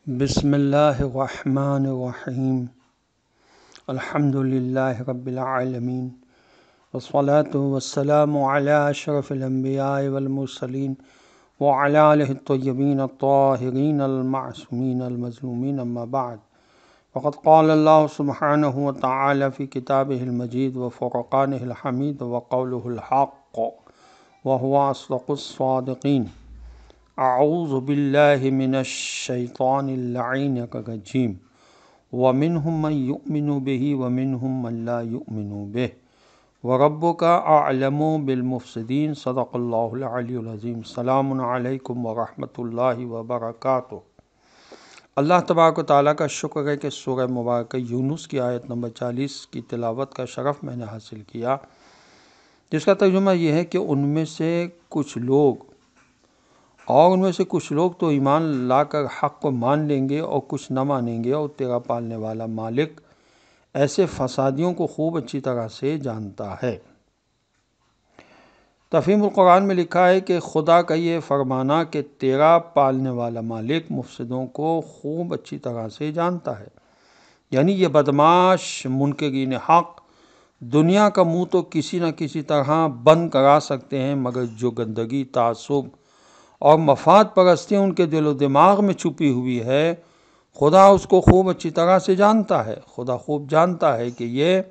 بسم اللہ الرحمن الرحیم الحمد للہ رب العالمین والصلاة والسلام علی اشرف الانبیاء والمرسلین وعلی آلہ الطیبین الطاہرین المعصومین المظلومین اما بعد وقد قال اللہ سبحانہ وتعالی فی کتابہ المجید وفرقانہ الحمید وقولہ الحق وهو اصدق الصادقین اعوذ باللہ من الشیطان اللعین الرجیم ومنہم من یؤمن بہ ومنہم من لا یؤمن بہ وربک اعلم بالمفسدین صدق اللہ العلی العظیم۔ السلام علیکم ورحمۃ اللہ وبرکاتہ۔ اللہ تبارک و تعالیٰ کا شکر ہے کہ سورہ مبارکہ یونس کی آیت نمبر 40 کی تلاوت کا شرف میں نے حاصل کیا، جس کا ترجمہ یہ ہے کہ ان میں سے کچھ لوگ تو ایمان لا کر حق کو مان لیں گے اور کچھ نہ مانیں گے، اور تیرا پالنے والا مالک ایسے فسادیوں کو خوب اچھی طرح سے جانتا ہے۔ تفہیم القرآن میں لکھا ہے کہ خدا کا یہ فرمانا کہ تیرا پالنے والا مالک مفسدوں کو خوب اچھی طرح سے جانتا ہے، یعنی یہ بدماش منکرین حق دنیا کا منہ تو کسی نہ کسی طرح بند کرا سکتے ہیں، مگر جو گندگی، تعصب اور مفاد پرستی ان کے دل و دماغ میں چھپی ہوئی ہے، خدا اس کو خوب اچھی طرح سے جانتا ہے۔ خدا خوب جانتا ہے کہ یہ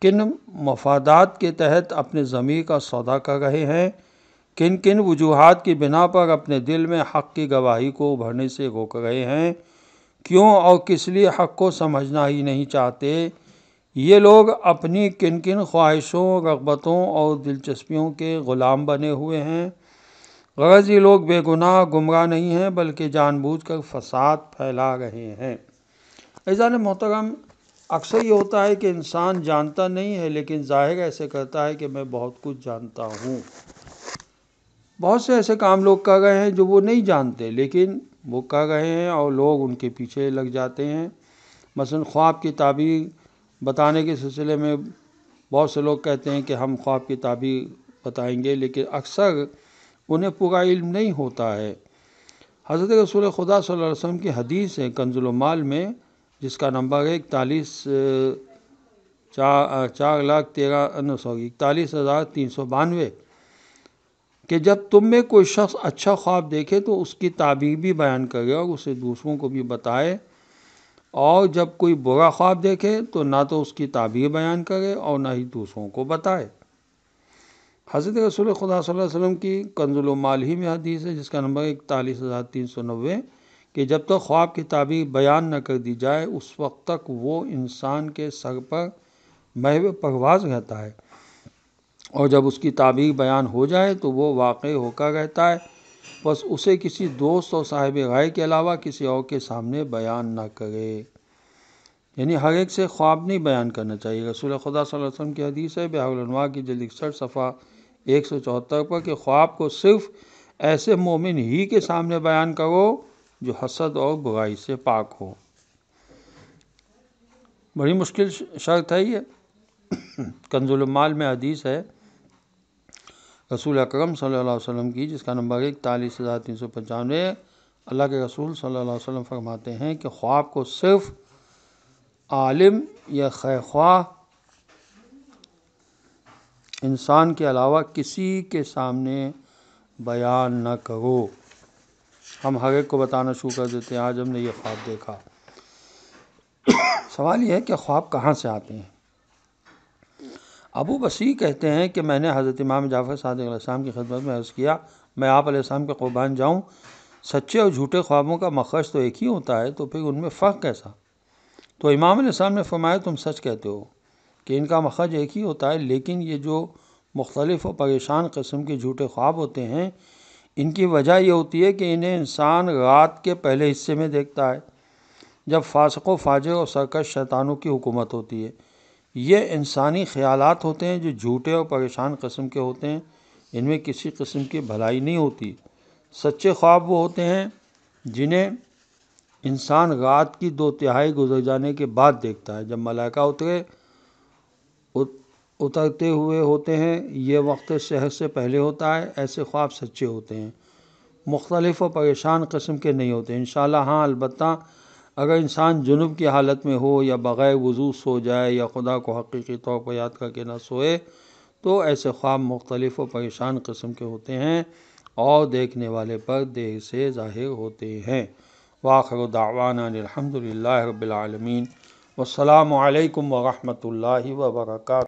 کن مفادات کے تحت اپنے ضمیر کا سودا کر رہے ہیں، کن کن وجوہات کی بنا پر اپنے دل میں حق کی گواہی کو ابھرنے سے روک رہے ہیں، کیوں اور کس لیے حق کو سمجھنا ہی نہیں چاہتے۔ یہ لوگ اپنی کن کن خواہشوں، رغبتوں اور دلچسپیوں کے غلام بنے ہوئے ہیں۔ غرض یہ لوگ بے گناہ گمراہ نہیں ہیں، بلکہ جان بوجھ کر فساد پھیلا رہے ہیں۔ عزیزان محترم، اکثر یہ ہوتا ہے کہ انسان جانتا نہیں ہے لیکن ظاہر ایسے کرتا ہے کہ میں بہت کچھ جانتا ہوں۔ بہت سے ایسے کام لوگ کر رہے ہیں جو وہ نہیں جانتے لیکن وہ کر رہے ہیں اور لوگ ان کے پیچھے لگ جاتے ہیں۔ مثلا خواب کی تعبیر بتانے کے سلسلے میں بہت سے لوگ کہتے ہیں کہ ہم خواب کی تعبیر بتائیں گے، لیکن اکثر انہیں پورا علم نہیں ہوتا ہے۔ حضرت رسول خدا صلی اللہ علیہ وسلم کی حدیث ہے کنز المال میں، جس کا نمبر ہے 41,392 کہ جب تم میں کوئی شخص اچھا خواب دیکھے تو اس کی تعبیر بھی بیان کرے اور اسے دوسروں کو بھی بتائے، اور جب کوئی برا خواب دیکھے تو نہ تو اس کی تعبیر بیان کرے اور نہ ہی دوسروں کو بتائے۔ حضرت رسول خدا صلی اللہ علیہ وسلم کی کنز المال ہی میں حدیث ہے، جس کا نمبر 41,390 کہ جب تک خواب کی تعبیر بیان نہ کر دی جائے اس وقت تک وہ انسان کے سر پر محو پرواز رہتا ہے، اور جب اس کی تعبیر بیان ہو جائے تو وہ واقع ہو کر رہتا ہے، بس اسے کسی دوست اور صاحب رائے کے علاوہ کسی اور کے سامنے بیان نہ کرے۔ یعنی ہر ایک سے خواب نہیں بیان کرنا چاہیے۔ رسول خدا صلی اللہ علیہ وسلم کی حدیث ہے بحار الانوار کی جلد 61 صفحہ 174 پر کہ خواب کو صرف ایسے مومن ہی کے سامنے بیان کرو جو حسد اور برائی سے پاک ہو۔ بڑی مشکل شرط ہے یہ۔ کنز المال میں حدیث ہے رسول اکرم صلی اللہ علیہ وسلم کی، جس کا نمبر 41,395۔ اللہ کے رسول صلی اللہ علیہ وسلم فرماتے ہیں کہ خواب کو صرف عالم یا خیر خواہ انسان کے علاوہ کسی کے سامنے بیان نہ کرو۔ ہم ہر ایک کو بتانا شروع کر دیتے ہیں، آج ہم نے یہ خواب دیکھا۔ سوال یہ ہے کہ خواب کہاں سے آتے ہیں؟ ابو بصیر کہتے ہیں کہ میں نے حضرت امام جعفر صادق علیہ السلام کی خدمت میں عرض کیا، میں آپ علیہ السلام کے قربان جاؤں، سچے اور جھوٹے خوابوں کا مخرج تو ایک ہی ہوتا ہے، تو پھر ان میں فرق کیسا؟ تو امام علیہ السلام نے فرمایا تم سچ کہتے ہو کہ ان کا مخرج ایک ہی ہوتا ہے، لیکن یہ جو مختلف و پریشان قسم کے جھوٹے خواب ہوتے ہیں، ان کی وجہ یہ ہوتی ہے کہ انہیں انسان رات کے پہلے حصے میں دیکھتا ہے، جب فاسق و فاجر اور سرکش شیطانوں کی حکومت ہوتی ہے۔ یہ انسانی خیالات ہوتے ہیں جو جھوٹے اور پریشان قسم کے ہوتے ہیں، ان میں کسی قسم کی بھلائی نہیں ہوتی۔ سچے خواب وہ ہوتے ہیں جنہیں انسان رات کی 2/3 گزر جانے کے بعد دیکھتا ہے، جب ملائکہ اترتے ہوئے ہوتے ہیں، یہ وقت سحر سے پہلے ہوتا ہے۔ ایسے خواب سچے ہوتے ہیں۔ مختلف و پریشان قسم کے نہیں ہوتے انشاءاللہ۔ ہاں البتہ اگر انسان جنب کی حالت میں ہو یا بغیر وضو سو جائے یا خدا کو حقیقی طور پر یاد کر کے نہ سوئے تو ایسے خواب مختلف و پریشان قسم کے ہوتے ہیں اور دیکھنے والے پر دیر سے ظاہر ہوتے ہیں۔ وآخر دعوانا الحمدللہ رب العالمین، والسلام علیکم ورحمۃ اللہ وبرکاتہ۔